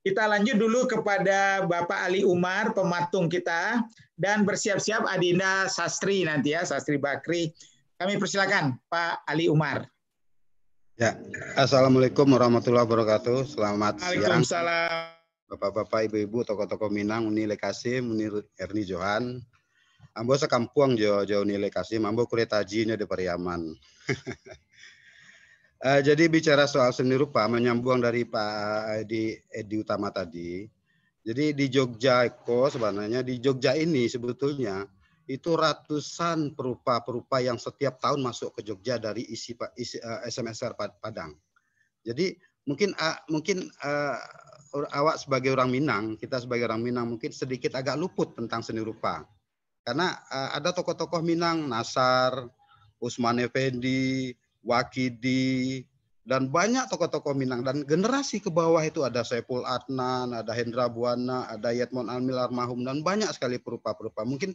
Kita lanjut dulu kepada Bapak Ali Umar, pematung kita, dan bersiap-siap Adinda Sastri nanti ya, Sastri Bakri. Kami persilakan Pak Ali Umar. Ya, Assalamualaikum warahmatullahi wabarakatuh. Selamat siang, Waalaikumsalam. Bapak-bapak, ibu-ibu, tokoh-tokoh Minang, Unile Kasim, Munir Erni Johan. Ambo sekampuang jauh Unile Kasim, ambo kuretajinya di Pariaman. Jadi bicara soal seni rupa, menyambung dari Pak Edi Utama tadi. Jadi di Jogja sebenarnya di Jogja ini sebetulnya itu ratusan perupa-perupa yang setiap tahun masuk ke Jogja dari isi SMSR Padang. Jadi mungkin awak sebagai orang Minang, kita sebagai orang Minang mungkin sedikit agak luput tentang seni rupa. Karena ada tokoh-tokoh Minang, Nasar, Usman Effendi, Wakidi, dan banyak tokoh-tokoh Minang. Dan generasi ke bawah itu ada Saiful Adnan, ada Hendra Buana, ada Yatmon Almil Almarhum, dan banyak sekali perupa-perupa. Mungkin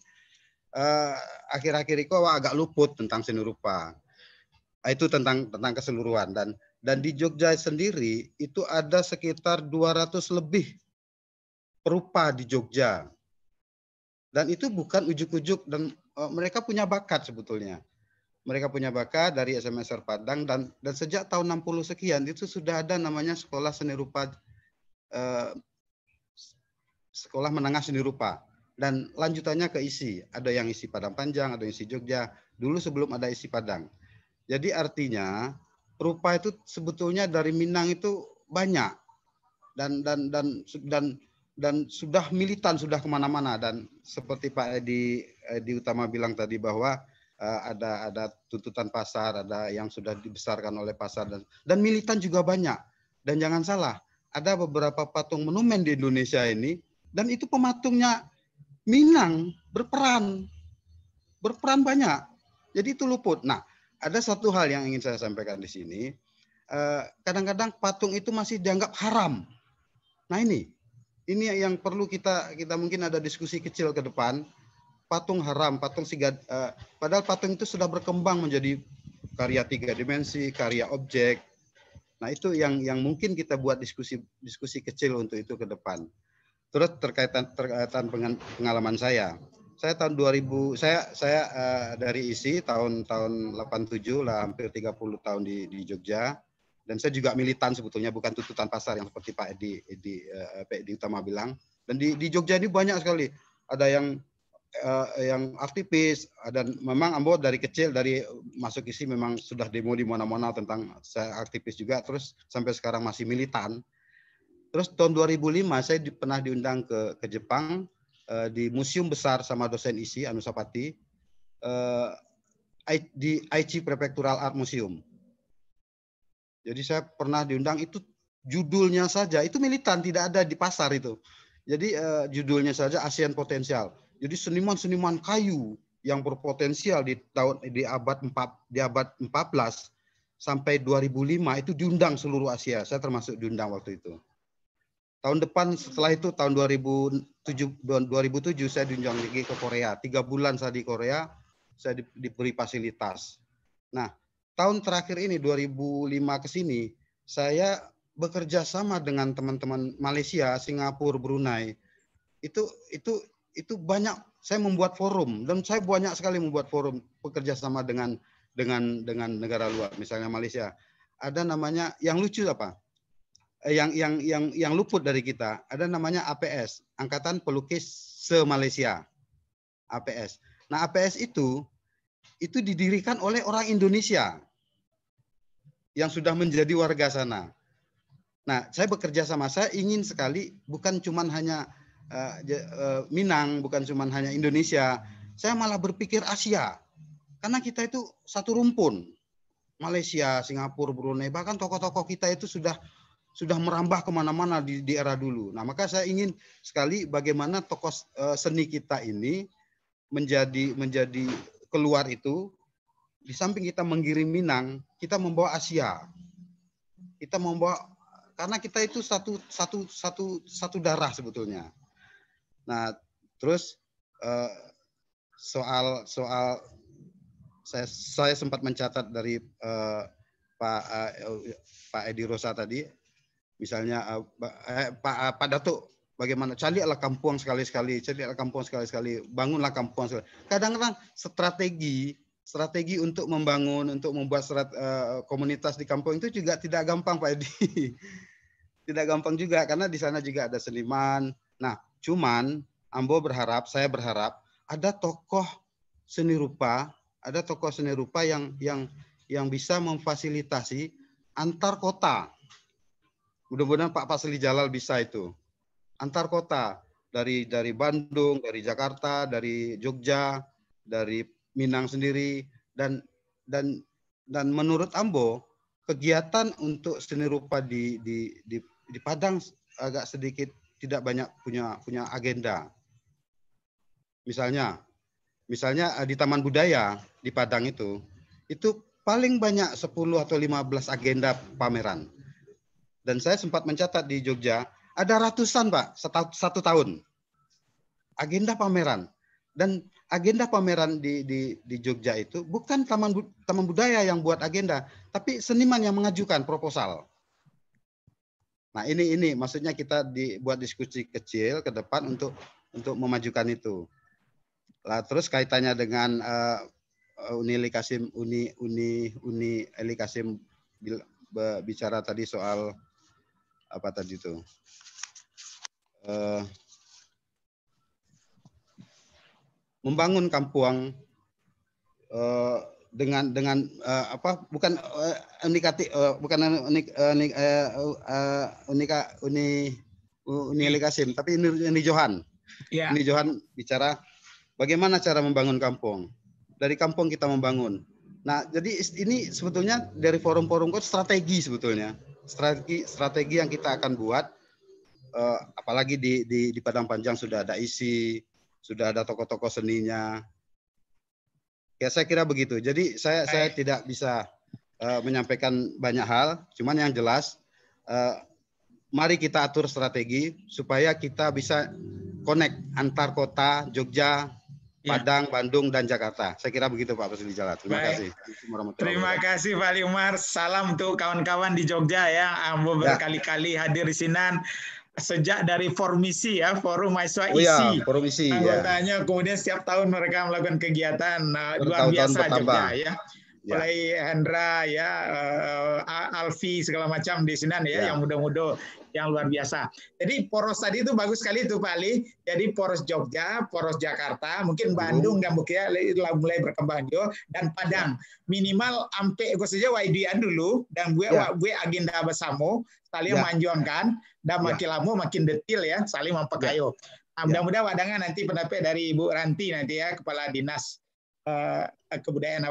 akhir-akhir itu agak luput tentang seni rupa. Itu tentang keseluruhan. Dan di Jogja sendiri itu ada sekitar 200 lebih perupa di Jogja. Dan itu bukan ujuk-ujuk, dan mereka punya bakat sebetulnya. Mereka punya bakat dari SMSR Padang, dan sejak tahun 60 sekian itu sudah ada namanya sekolah seni rupa, sekolah menengah seni rupa. Dan lanjutannya ke isi. Ada yang isi Padang Panjang, ada yang isi Jogja. Dulu sebelum ada isi Padang. Jadi artinya perupa itu sebetulnya dari Minang itu banyak. Dan sudah militan, sudah kemana-mana. Dan seperti Pak Edi Utama bilang tadi bahwa ada tuntutan pasar, ada yang sudah dibesarkan oleh pasar, dan militan juga banyak. Dan jangan salah, ada beberapa patung monumen di Indonesia ini, dan itu pematungnya Minang berperan banyak. Jadi itu luput. Nah, ada satu hal yang ingin saya sampaikan di sini. Kadang-kadang patung itu masih dianggap haram. Nah ini yang perlu kita mungkin ada diskusi kecil ke depan. Patung haram, patung padahal patung itu sudah berkembang menjadi karya 3 dimensi, karya objek. Nah itu yang mungkin kita buat diskusi kecil untuk itu ke depan. Terus terkaitan pengalaman saya tahun 2000, saya dari ISI tahun 87 lah, hampir 30 tahun di Jogja. Dan saya juga militan sebetulnya, bukan tuntutan pasar yang seperti Pak Edi Utama bilang. Dan di Jogja ini banyak sekali. Ada yang aktivis, dan memang Ambo dari kecil, dari masuk ISI memang sudah demo di mana-mana tentang, saya aktivis juga, terus sampai sekarang masih militan. Terus tahun 2005 saya pernah diundang ke Jepang, di museum besar sama dosen ISI Anu Sapati, di Aichi Prefectural Art Museum. Jadi saya pernah diundang, itu judulnya saja itu militan, tidak ada di pasar itu. Jadi judulnya saja ASEAN Potensial. Jadi seniman-seniman kayu yang berpotensial di abad 14 sampai 2005 itu diundang seluruh Asia. Saya termasuk diundang waktu itu. Tahun depan setelah itu tahun 2007 saya diundang lagi ke Korea. 3 bulan saya di Korea, saya diberi fasilitas. Nah, tahun terakhir ini 2005 ke sini saya bekerja sama dengan teman-teman Malaysia, Singapura, Brunei. Itu banyak, saya membuat forum, dan saya banyak sekali membuat forum bekerja sama dengan negara luar, misalnya Malaysia. Ada namanya yang lucu apa? Yang luput dari kita, ada namanya APS, Angkatan Pelukis Se-Malaysia, APS. Nah, APS itu didirikan oleh orang Indonesia yang sudah menjadi warga sana. Nah, saya bekerja sama, saya ingin sekali bukan cuma hanya Minang, bukan cuma hanya Indonesia, saya malah berpikir Asia, karena kita itu satu rumpun. Malaysia, Singapura, Brunei, bahkan tokoh-tokoh kita itu sudah merambah kemana-mana di era dulu. Nah, maka saya ingin sekali bagaimana tokoh seni kita ini menjadi keluar itu, di samping kita mengirim Minang, kita membawa Asia. Kita membawa, karena kita itu satu darah sebetulnya. Nah, terus soal saya sempat mencatat dari Pak Edi Rosa tadi. Misalnya Pak Datuk, bagaimana? Carilah kampung sekali-sekali, carilah kampung sekali-sekali, bangunlah kampung sekali. Kadang-kadang strategi untuk membangun, untuk membuat komunitas di kampung itu juga tidak gampang, Pak Edi. Tidak gampang juga, karena di sana juga ada seniman. Nah, cuman saya berharap ada tokoh seni rupa yang bisa memfasilitasi antar kota. Mudah-mudahan Pak Pasli Jalal bisa itu. Antar kota, dari Bandung, dari Jakarta, dari Jogja, dari Minang sendiri, dan menurut Ambo, kegiatan untuk seni rupa di Padang agak sedikit tidak banyak punya agenda. Misalnya di Taman Budaya di Padang itu paling banyak 10 atau 15 agenda pameran. Dan saya sempat mencatat di Jogja, ada ratusan, Pak, satu tahun. Agenda pameran. Dan agenda pameran di Jogja itu bukan Taman Budaya yang buat agenda, tapi seniman yang mengajukan proposal. Nah, ini maksudnya kita buat diskusi kecil ke depan untuk memajukan itu. Lah, terus kaitannya dengan Uni Eli Kasim bicara tadi soal apa tadi itu? Membangun kampung dengan apa? Bukan Uni Eli Kasim, tapi Uni Johan. Yeah. Uni Johan bicara bagaimana cara membangun kampung. Dari kampung kita membangun. Nah, jadi ini sebetulnya dari forum-forum strategi sebetulnya. Strategi yang kita akan buat, apalagi di Padang Panjang sudah ada isi, sudah ada tokoh-tokoh seninya. Ya, saya kira begitu. Jadi saya tidak bisa menyampaikan banyak hal, cuman yang jelas mari kita atur strategi supaya kita bisa connect antar kota Jogja, Padang, Bandung, dan Jakarta. Saya kira begitu Pak Pasli Jalal. Terima kasih. Terima kasih Pak Ali Umar. Salam untuk kawan-kawan di Jogja ya. Ambo berkali-kali hadir di sini sejak dari Formisi ya, Forum Mahasiswa ISI. Forum ISI. Anggotanya kemudian setiap tahun mereka melakukan kegiatan luar biasa Jogja ya. Mulai Hendra ya, Alfi segala macam di sini ya, yang muda-muda yang luar biasa. Jadi poros tadi itu bagus sekali itu Pak Ali. Jadi poros Jogja, poros Jakarta, mungkin Bandung dan Bukit mulai berkembang juga, dan Padang. Minimal sampai gue saja YDA dulu dan gue agenda bersama saling menjuangkan dan makin lama makin detail ya, saling mempekayo. Mudah-mudahan wadangan nanti pendapat dari Ibu Ranti nanti ya, Kepala Dinas Kebudayaan